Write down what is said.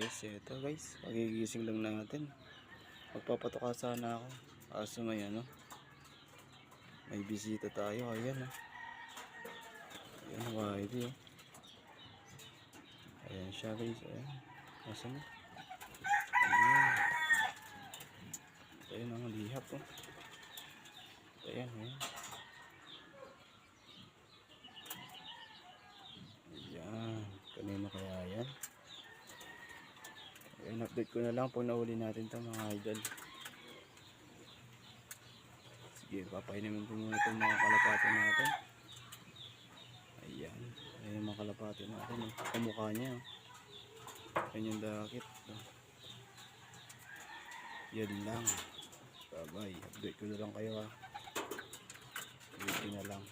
guys, ito guys, pagigising lang natin. Magpapatuka sana ako. Kaso may may bisita tayo. Ayan Ayan ang Whitey Ayan siya guys. Ayan. Nasaan na? Ayan. Ayan ang lihap Ayan. Ayan. Kanino kaya yan? Ayan, update ko na lang pag nahuli natin ito mga idol. Sige, papainamin ko muna itong mga kalapati natin. Ayan. Ayan yung mga kalapati natin. Kamukha niya. Ayan yung dakit. Yan lang. Bye bye. Update ko na lang kayo Update ko na lang.